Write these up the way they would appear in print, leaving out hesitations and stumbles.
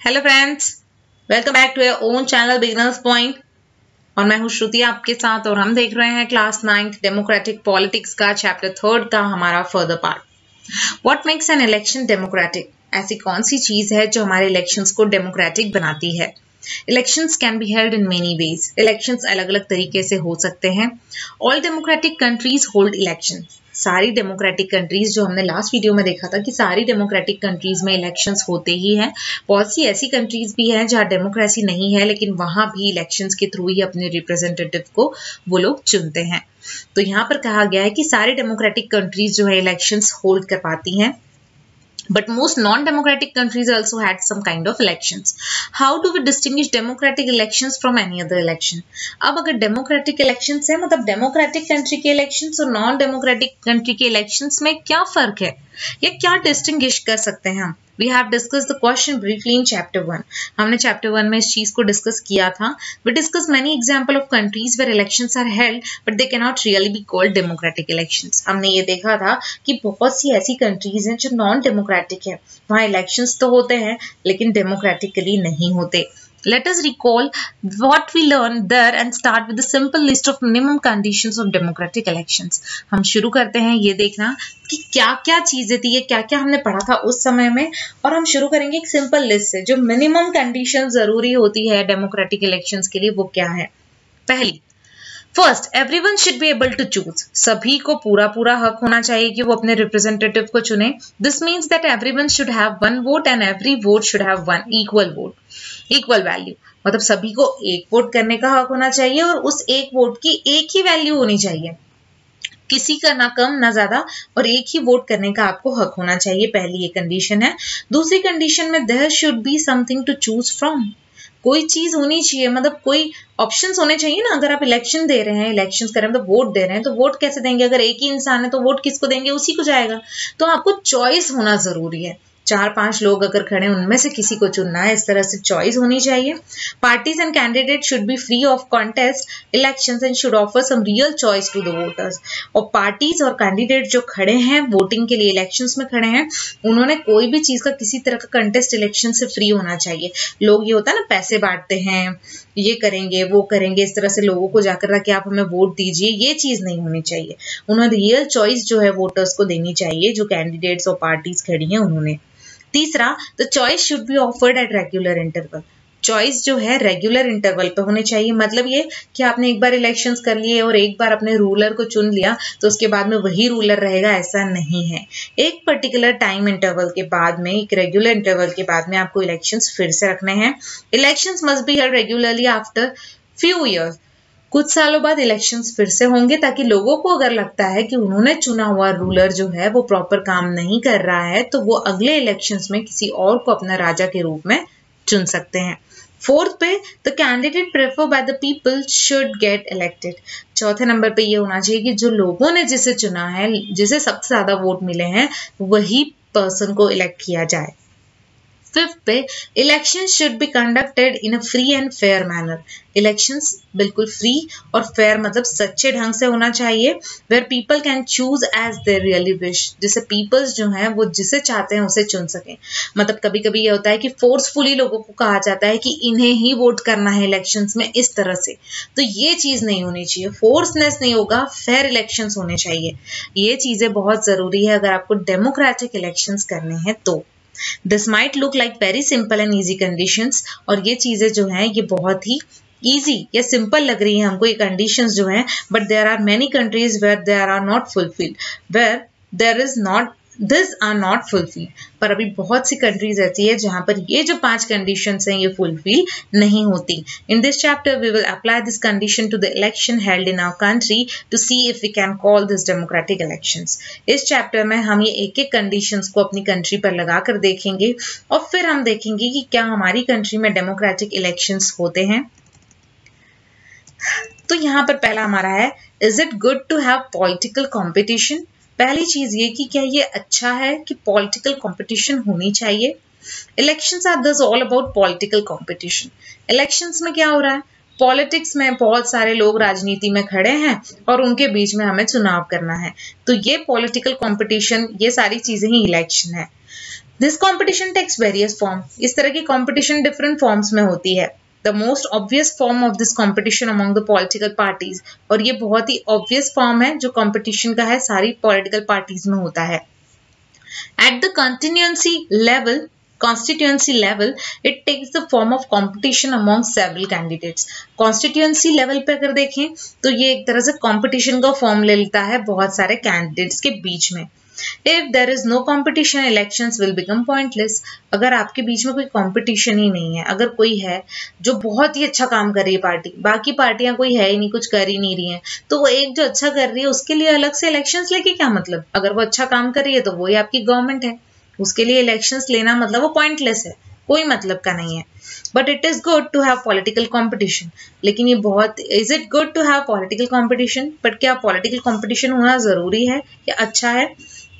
Hello friends, welcome back to your own channel beginners point. और मैं हूं श्रुति आपके साथ और हम देख रहे हैं क्लास 9th डेमोक्रेटिक पॉलिटिक्स का चैप्टर 3 का हमारा further part. What makes an election democratic? ऐसी कौन सी चीज है जो हमारे इलेक्शंस को डेमोक्रेटिक बनाती है? Elections can be held in many ways. Elections अलग अलग तरीके से हो सकते हैं। All democratic countries hold election. सारी डेमोक्रेटिक कंट्रीज, जो हमने लास्ट वीडियो में देखा था कि सारी डेमोक्रेटिक कंट्रीज में इलेक्शंस होते ही हैं। बहुत सी ऐसी कंट्रीज भी हैं जहां डेमोक्रेसी नहीं है, लेकिन वहां भी इलेक्शंस के थ्रू ही अपने रिप्रेजेंटेटिव को वो लोग चुनते हैं। तो यहाँ पर कहा गया है कि सारी डेमोक्रेटिक कंट्रीज जो है इलेक्शंस होल्ड कर पाती हैं, but most non-democratic countries also had some kind of elections. How do we distinguish democratic elections from any other election? अब अगर democratic elections है, मतलब democratic country के elections और non-democratic country के elections में क्या फर्क है या क्या distinguish कर सकते हैं हम? We have discussed the question briefly in chapter 1. हमने chapter 1 में इस चीज को डिस्कस किया था. We discussed many example of countries where elections are held, but they cannot really be called democratic elections. हमने ये देखा था कि बहुत सी ऐसी कंट्रीज हैं जो नॉन डेमोक्रेटिक है, वहाँ इलेक्शंस तो होते हैं लेकिन डेमोक्रेटिकली नहीं होते. Let us recall what we learned there and start with a simple list of minimum conditions of democratic elections. हम शुरू करते हैं ये देखना कि क्या क्या चीजें थी, ये क्या क्या हमने पढ़ा था उस समय में, और हम शुरू करेंगे एक सिंपल लिस्ट से जो मिनिमम कंडीशन जरूरी होती है डेमोक्रेटिक इलेक्शंस के लिए, वो क्या है. पहली, first, everyone should be able to choose. सभी को पूरा पूरा हक होना चाहिए कि वो अपने रिप्रेजेंटेटिव को चुने. This means that everyone should have one vote and every vote should have one equal vote, equal value. मतलब सभी को एक वोट करने का हक होना चाहिए और उस एक वोट की एक ही वैल्यू होनी चाहिए, किसी का ना कम ना ज्यादा, और एक ही वोट करने का आपको हक होना चाहिए. पहली ये कंडीशन है. दूसरी कंडीशन में there should be something to choose from. कोई चीज होनी चाहिए, मतलब कोई ऑप्शंस होने चाहिए ना. अगर आप इलेक्शन दे रहे हैं, इलेक्शन कर रहे हैं, मतलब वोट दे रहे हैं, तो वोट कैसे देंगे? अगर एक ही इंसान है तो वोट किसको देंगे? उसी को जाएगा. तो आपको चॉइस होना जरूरी है. 4-5 लोग अगर खड़े हैं, उनमें से किसी को चुनना है. इस तरह से चॉइस होनी चाहिए. Parties and candidate should be free of contest elections and should offer some real choice to the voters. और पार्टीज और कैंडिडेट जो खड़े हैं वोटिंग के लिए, इलेक्शंस में खड़े हैं, उन्होंने कोई भी चीज का किसी तरह का कंटेस्ट इलेक्शन से फ्री होना चाहिए. लोग ये होता है ना, पैसे बांटते हैं, ये करेंगे वो करेंगे, इस तरह से लोगों को जाकर कि आप हमें वोट दीजिए, ये चीज नहीं होनी चाहिए. उन्हें रियल चॉइस जो है वोटर्स को देनी चाहिए, जो कैंडिडेट्स और पार्टीज खड़ी हैं उन्होंने. तीसरा, the choice should be offered at regular interval. Choice जो है रेगुलर इंटरवल पे होनी चाहिए. मतलब ये कि आपने एक बार इलेक्शंस कर लिए और एक बार अपने रूलर को चुन लिया तो उसके बाद में वही रूलर रहेगा, ऐसा नहीं है. एक पर्टिकुलर टाइम इंटरवल के बाद में, एक रेगुलर इंटरवल के बाद में आपको इलेक्शंस फिर से रखने हैं. Elections must be held regularly after few years. कुछ सालों बाद इलेक्शंस फिर से होंगे, ताकि लोगों को अगर लगता है कि उन्होंने चुना हुआ रूलर जो है वो प्रॉपर काम नहीं कर रहा है, तो वो अगले इलेक्शंस में किसी और को अपना राजा के रूप में चुन सकते हैं. फोर्थ पे, the candidate prefer by the people should get elected. चौथे नंबर पे ये होना चाहिए कि जो लोगों ने जिसे चुना है, जिसे सबसे ज्यादा वोट मिले हैं, वही पर्सन को इलेक्ट किया जाए. फिफ्थ पे, election should be conducted in a free and fair manner. Elections बिल्कुल फ्री और फेयर, मतलब सच्चे ढंग से होना चाहिए. Where people can choose as they really wish. जिसे पीपल्स जो हैं वो जिसे चाहते हैं उसे चुन सकें. मतलब कभी कभी ये होता है कि फोर्सफुली लोगों को कहा जाता है कि इन्हें ही वोट करना है इलेक्शंस में, इस तरह से. तो ये चीज नहीं होनी चाहिए. फोर्सनेस नहीं होगा, फेयर इलेक्शंस होने चाहिए. ये चीजें बहुत जरूरी है अगर आपको डेमोक्रेटिक इलेक्शंस करने हैं तो. This might look like very simple and easy conditions, और ये चीजें जो हैं ये बहुत ही easy या simple लग रही हैं हमको ये conditions जो हैं, but there are many countries where they are not fulfilled, where there is not these are not fulfilled. पर अभी बहुत सी कंट्रीज ऐसी है जहां पर ये जो 5 कंडीशंस हैं ये फुलफिल नहीं होती. In this chapter we will apply this condition to the election held in our country to see if we can call this democratic elections. इस चैप्टर में हम ये एक एक कंडीशंस को अपनी कंट्री पर लगा कर देखेंगे और फिर हम देखेंगे कि क्या हमारी कंट्री में डेमोक्रेटिक इलेक्शंस होते हैं. तो यहाँ पर पहला हमारा है, is it good to have political competition. पहली चीज ये कि क्या ये अच्छा है कि पॉलिटिकल कंपटीशन होनी चाहिए. Elections are this all about political competition. Elections में क्या हो रहा है? पॉलिटिक्स में बहुत सारे लोग राजनीति में खड़े हैं और उनके बीच में हमें चुनाव करना है. तो ये पॉलिटिकल कंपटीशन, ये सारी चीजें ही इलेक्शन है. This competition takes various form, इस तरह की कॉम्पिटिशन डिफरेंट फॉर्म्स में होती है। The most obvious form of this competition among the political parties, और ये बहुत ही ऑब्वियस फॉर्म है जो कॉम्पिटिशन का है सारी पॉलिटिकल पार्टीज में होता है। At the constituency level, it takes the form of competition among several candidates. Constituency level पे अगर देखें तो ये एक तरह से competition का फॉर्म ले लेता है बहुत सारे कैंडिडेट्स के बीच में। If there is no competition, elections will become pointless. अगर आपके बीच में कोई competition ही नहीं है, अगर कोई है जो बहुत ही अच्छा काम कर रही है पार्टी, बाकी पार्टियां कोई है ही नहीं, कुछ कर ही नहीं रही हैं, तो वो एक जो अच्छा कर रही है उसके लिए अलग से इलेक्शंस लेके क्या मतलब? अगर वो अच्छा काम कर रही है तो वही आपकी गवर्नमेंट है, उसके लिए इलेक्शंस लेना मतलब वो पॉइंटलेस है, कोई मतलब का नहीं है। But it is good to have political competition, लेकिन ये बहुत, is it good to have political competition? But क्या पॉलिटिकल कॉम्पिटिशन होना जरूरी है या अच्छा है?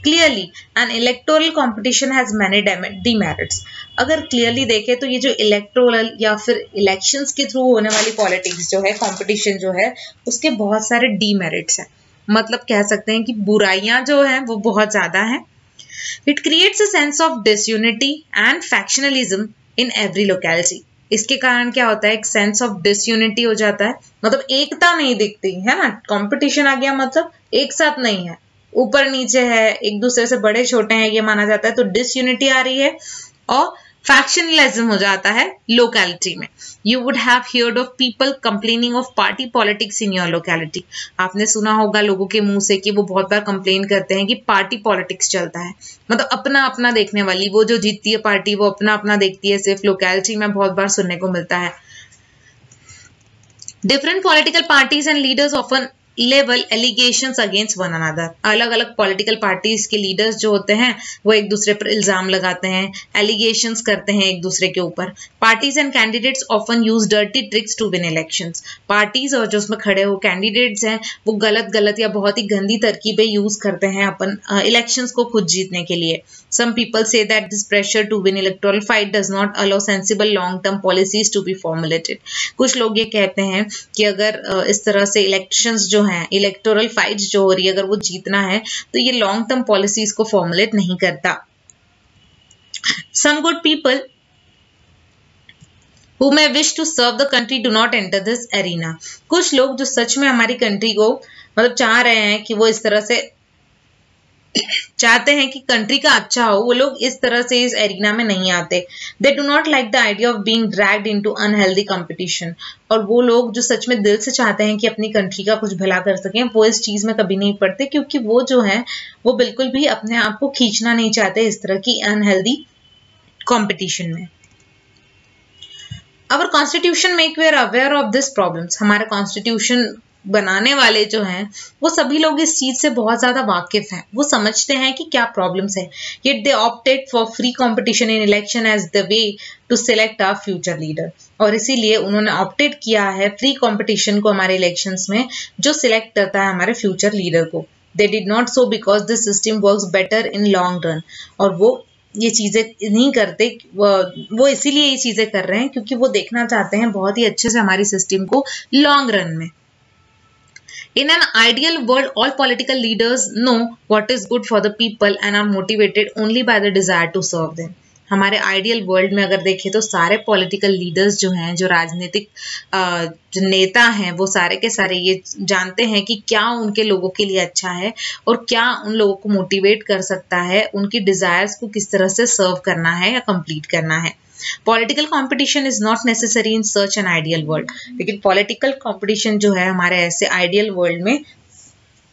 Clearly an electoral competition has many demerits. अगर क्लियरली देखें तो ये जो इलेक्टोरल या फिर इलेक्शंस के थ्रू होने वाली पॉलिटिक्स जो है, कॉम्पिटिशन जो है, उसके बहुत सारे डीमेरिट्स हैं। मतलब कह सकते हैं कि बुराइयां जो हैं वो बहुत ज्यादा हैं। It creates a sense of disunity and factionalism in every locality. इसके कारण क्या होता है, एक सेंस ऑफ डिसयूनिटी हो जाता है, मतलब एकता नहीं दिखती है ना। कंपटीशन आ गया मतलब एक साथ नहीं है, ऊपर नीचे है, एक दूसरे से बड़े छोटे हैं ये माना जाता है, तो डिसयूनिटी आ रही है और फैक्शनलिज्म हो जाता है लोकेलिटी में। You would have heard of people complaining of party politics in your locality. आपने सुना होगा लोगों के मुंह से कि वो बहुत बार कंप्लेन करते हैं कि पार्टी पॉलिटिक्स चलता है, मतलब अपना अपना देखने वाली, वो जो जीतती है पार्टी वो अपना अपना देखती है, सिर्फ लोकेलिटी में बहुत बार सुनने को मिलता है। Different political parties and leaders often level allegations against one another. अलग अलग पॉलिटिकल पार्टीज के लीडर्स जो होते हैं वो एक दूसरे पर इल्जाम लगाते हैं, एलिगेशंस करते हैं एक दूसरे के ऊपर। Parties and candidates often use dirty tricks to win elections. Parties और जो उसमें खड़े हो कैंडिडेट्स हैं वो गलत गलत या बहुत ही गंदी तरकीबें यूज करते हैं अपन इलेक्शंस को खुद जीतने के लिए। Some people say that this pressure to win electoral fight does not allow sensible long-term policies to be formulated. कुछ लोग ये कहते हैं कि अगर इस तरह से इलेक्शंस जो हैं, इलेक्टोरल फाइट्स जो हो रही है, अगर वो जीतना है तो ये लॉन्ग टर्म पॉलिसीज को फॉर्मुलेट नहीं करता। Some good people who may wish to serve the country do not enter this arena. कुछ लोग जो सच में हमारी कंट्री को मतलब चाह रहे हैं कि वो इस तरह से चाहते हैं कि कंट्री का अच्छा हो, वो लोग इस तरह से इस एरिना में नहीं आते। They do not like the idea of being dragged into unhealthy competition. और वो लोग जो सच में दिल से चाहते हैं कि अपनी कंट्री का कुछ भला कर सकें, वो इस चीज में कभी नहीं पड़ते, क्योंकि वो जो है वो बिल्कुल भी अपने आप को खींचना नहीं चाहते इस तरह की अनहेल्दी कंपटीशन में। Our constitution make we are aware of this problems. हमारे कॉन्स्टिट्यूशन बनाने वाले जो हैं वो सभी लोग इस चीज से बहुत ज्यादा वाकिफ हैं, वो समझते हैं कि क्या प्रॉब्लम्स है। Yet they opted for free competition in election as the way to select our future leader. और इसीलिए उन्होंने ऑप्टेड किया है फ्री कंपटीशन को हमारे इलेक्शंस में, जो सिलेक्ट करता है हमारे फ्यूचर लीडर को। They did not so because this system works better in long run. और वो ये चीजें नहीं करते, वो इसीलिए ये चीजें कर रहे हैं क्योंकि वो देखना चाहते हैं बहुत ही अच्छे से हमारी सिस्टम को लॉन्ग रन में। In an ideal world, all political leaders know what is good for the people and are motivated only by the desire to serve them. हमारे आइडियल वर्ल्ड में अगर देखें तो सारे पॉलिटिकल लीडर्स जो हैं, जो राजनीतिक जो नेता हैं, वो सारे के सारे ये जानते हैं कि क्या उनके लोगों के लिए अच्छा है और क्या उन लोगों को मोटिवेट कर सकता है, उनकी डिजायर्स को किस तरह से सर्व करना है या कंप्लीट करना है। Political competition is not necessary in search an ideal world. लेकिन पॉलिटिकल कंपटीशन जो है हमारे ऐसे आइडियल वर्ल्ड में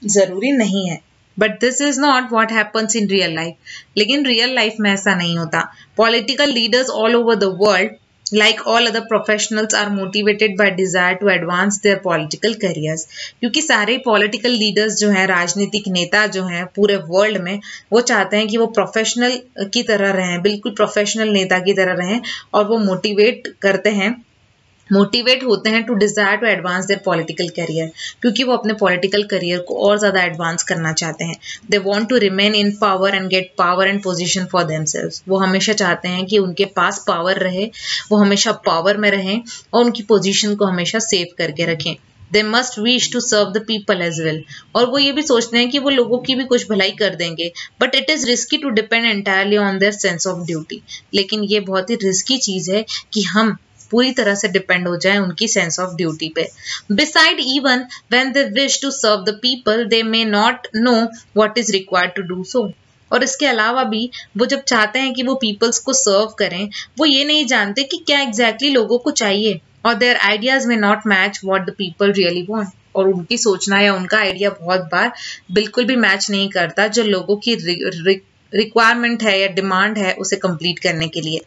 जरूरी नहीं है। But this is not what happens in real life. लेकिन रियल लाइफ में ऐसा नहीं होता। Political leaders all over the world like all other professionals are motivated by desire to advance their political careers. क्योंकि सारे political leaders जो हैं, राजनीतिक नेता जो हैं पूरे वर्ल्ड में, वो चाहते हैं कि वो प्रोफेशनल की तरह रहें, बिल्कुल प्रोफेशनल नेता की तरह रहें, और वो मोटिवेट होते हैं to desire to advance their political career, क्योंकि वो अपने पॉलिटिकल करियर को और ज्यादा एडवांस करना चाहते हैं। They want to remain in power and get power and position for themselves. वो हमेशा चाहते हैं कि उनके पास पावर रहे, वो हमेशा पावर में रहें और उनकी पोजीशन को हमेशा सेव करके रखें। They must wish to serve the people as well, और वो ये भी सोचते हैं कि वो लोगों की भी कुछ भलाई कर देंगे, but it is risky to depend entirely on their sense of duty. लेकिन ये बहुत ही रिस्की चीज है कि हम पूरी तरह से डिपेंड हो जाए उनकी सेंस ऑफ ड्यूटी पे। Beside even when they wish to serve the people they may not know what is required to do so, और इसके अलावा भी वो जब चाहते हैं कि वो पीपल्स को सर्व करें, वो ये नहीं जानते कि क्या एग्जैक्टली लोगों को चाहिए, और देयर आइडियाज में not match what the people really want, और उनकी सोचना या उनका आइडिया बहुत बार बिल्कुल भी मैच नहीं करता जो लोगों की रिक्वायरमेंट है या डिमांड है उसे कंप्लीट करने के लिए।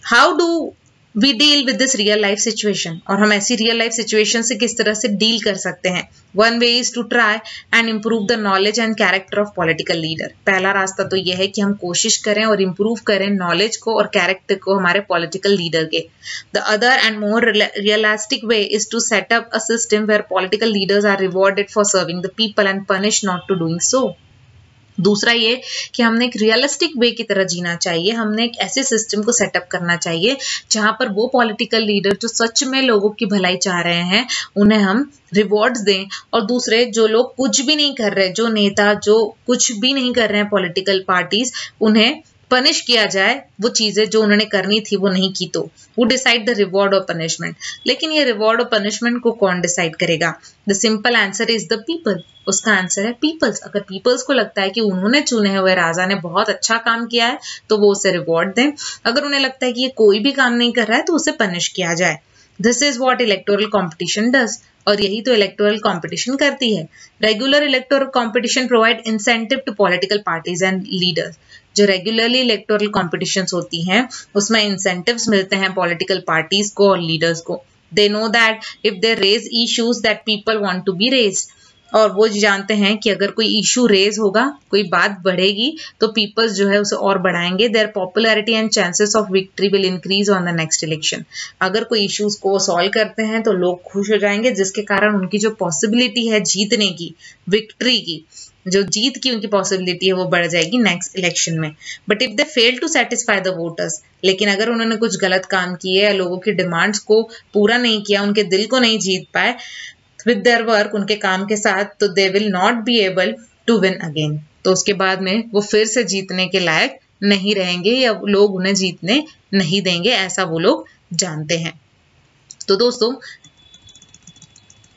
How do we deal with this real life situation, और हम ऐसी रियल लाइफ सिचुएशन से किस तरह से डील कर सकते हैं। One way is to try and improve the knowledge and character of political leader. पहला रास्ता तो यह है कि हम कोशिश करें और इम्प्रूव करें नॉलेज को और कैरेक्टर को हमारे पॉलिटिकल लीडर के। The other and more realistic way is to set up a system where political leaders are rewarded for serving the people and punish not to doing so. दूसरा ये कि हमने एक रियलिस्टिक वे की तरह जीना चाहिए, हमने एक ऐसे सिस्टम को सेटअप करना चाहिए जहां पर वो पॉलिटिकल लीडर जो सच में लोगों की भलाई चाह रहे हैं उन्हें हम रिवॉर्ड्स दें, और दूसरे जो लोग कुछ भी नहीं कर रहे, जो नेता जो कुछ भी नहीं कर रहे हैं पॉलिटिकल पार्टीज, उन्हें पनिश किया जाए, वो चीजें जो उन्होंने करनी थी वो नहीं की तो वो डिसाइड द रिवॉर्ड और पनिशमेंट। लेकिन ये रिवॉर्ड और पनिशमेंट को कौन डिसाइड करेगा? The simple answer is the people. उसका आंसर है पीपल्स। अगर पीपल्स को लगता है कि उन्होंने चुने हुए राजा ने बहुत अच्छा काम किया है तो वो उसे रिवॉर्ड दें, अगर उन्हें लगता है कि ये कोई भी काम नहीं कर रहा है तो उसे पनिश किया जाए। This is what electoral competition does, और यही तो इलेक्टोरल कॉम्पिटिशन करती है। Regular electoral competition provide incentive to political parties and leaders. जो रेगुलरली इलेक्टोरल कॉम्पिटिशन्स होती हैं उसमें इंसेंटिव्स मिलते हैं पॉलिटिकल पार्टीज को और लीडर्स को। They know that if they raise issues that people want to be raised, और वो जानते हैं कि अगर कोई इशू रेज होगा, कोई बात बढ़ेगी, तो पीपल्स जो है उसे और बढ़ाएंगे। Their popularity and chances of victory will increase on the next election. अगर कोई इश्यूज को सॉल्व करते हैं तो लोग खुश हो जाएंगे, जिसके कारण उनकी जो पॉसिबिलिटी है जीतने की, विक्ट्री की, जो जीत की उनकी पॉसिबिलिटी है वो बढ़ जाएगी नेक्स्ट इलेक्शन में। But if they fail to satisfy the voters, लेकिन अगर उन्होंने कुछ गलत काम किए या लोगों की डिमांड्स को पूरा नहीं किया, उनके दिल को नहीं जीत पाए with their work, उनके काम के साथ, तो they will not be able to win again। तो उसके बाद में वो फिर से जीतने के लायक नहीं रहेंगे या लोग उन्हें जीतने नहीं देंगे, ऐसा वो लोग जानते हैं। तो दोस्तों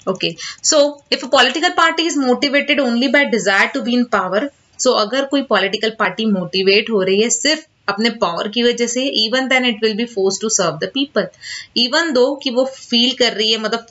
okay, so if a political party is motivated only by desire to be in power, so अगर कोई political party मोटिवेट हो रही है सिर्फ अपने पावर की वजह से, even then it will be force to serve the people. Even though कि वो फील कर रही है, मतलब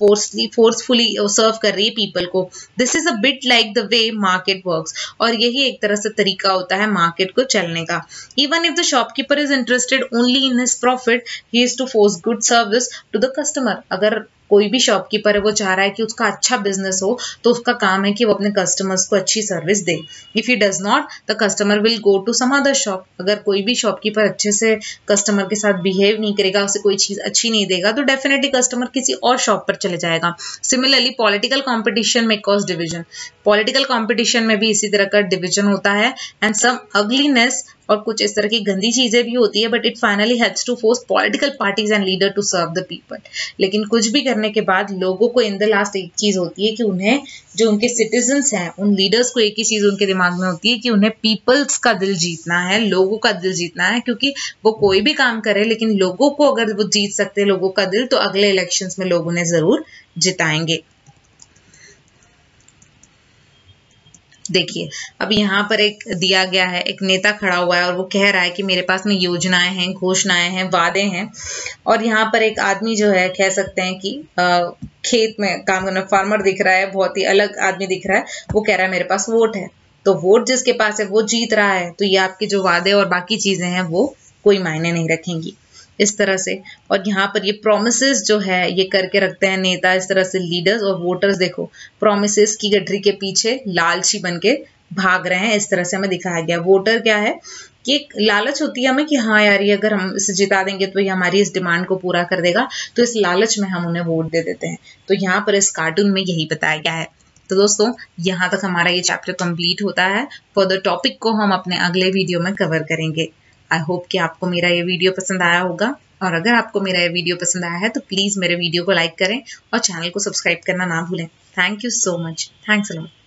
फोर्सफुली सर्व कर रही है पीपल को। This is a bit like the way market works, और यही एक तरह से तरीका होता है मार्केट को चलने का। Even if the shopkeeper is interested only in his profit, he is to force good service to the customer. अगर कोई भी शॉपकीपर है वो चाह रहा है कि उसका अच्छा बिजनेस हो, तो उसका काम है कि वो अपने कस्टमर्स को अच्छी सर्विस दे। If he does not, the customer will go to some other shop. अगर कोई भी शॉपकीपर अच्छे से कस्टमर के साथ बिहेव नहीं करेगा, उसे कोई चीज अच्छी नहीं देगा, तो डेफिनेटली कस्टमर किसी और शॉप पर चले जाएगा। सिमिलरली पॉलिटिकल कॉम्पिटिशन में कॉज डिविजन, पॉलिटिकल कॉम्पिटिशन में भी इसी तरह का डिविजन होता है, एंड सम अगलीनेस और कुछ इस तरह की गंदी चीजें भी होती है, but it finally helps to force political parties and leader to serve the people. लेकिन कुछ भी करने के बाद लोगों को इन द लास्ट एक चीज होती है कि उन्हें, जो उनके सिटीजन्स हैं, उन लीडर्स को एक ही चीज उनके दिमाग में होती है कि उन्हें पीपल्स का दिल जीतना है, लोगों का दिल जीतना है। क्योंकि वो कोई भी काम करे, लेकिन लोगों को अगर वो जीत सकते हैं लोगों का दिल, तो अगले इलेक्शंस में लोग उन्हें जरूर जिताएंगे। देखिए अब यहाँ पर एक दिया गया है, एक नेता खड़ा हुआ है और वो कह रहा है कि मेरे पास में योजनाएं हैं, घोषणाएं हैं, वादे हैं। और यहाँ पर एक आदमी जो है, कह सकते हैं कि खेत में काम करना फार्मर दिख रहा है, बहुत ही अलग आदमी दिख रहा है। वो कह रहा है मेरे पास वोट है, तो वोट जिसके पास है वो जीत रहा है, तो ये आपके जो वादे और बाकी चीजें हैं वो कोई मायने नहीं रखेंगी, इस तरह से। और यहाँ पर ये प्रोमिसेस जो है ये करके रखते हैं नेता, इस तरह से लीडर्स और वोटर्स देखो प्रोमिसेस की गठरी के पीछे लालची बन के भाग रहे हैं, इस तरह से हमें दिखाया गया। वोटर क्या है कि एक लालच होती है हमें कि हाँ यार ये अगर हम इसे जिता देंगे तो ये हमारी इस डिमांड को पूरा कर देगा, तो इस लालच में हम उन्हें वोट दे देते हैं। तो यहाँ पर इस कार्टून में यही बताया गया है। तो दोस्तों यहाँ तक हमारा ये चैप्टर कंप्लीट होता है। फर्दर टॉपिक को हम अपने अगले वीडियो में कवर करेंगे। आई होप कि आपको मेरा ये वीडियो पसंद आया होगा। और अगर आपको मेरा ये वीडियो पसंद आया है तो प्लीज़ मेरे वीडियो को लाइक करें और चैनल को सब्सक्राइब करना ना भूलें। Thank you so much. Thanks a lot.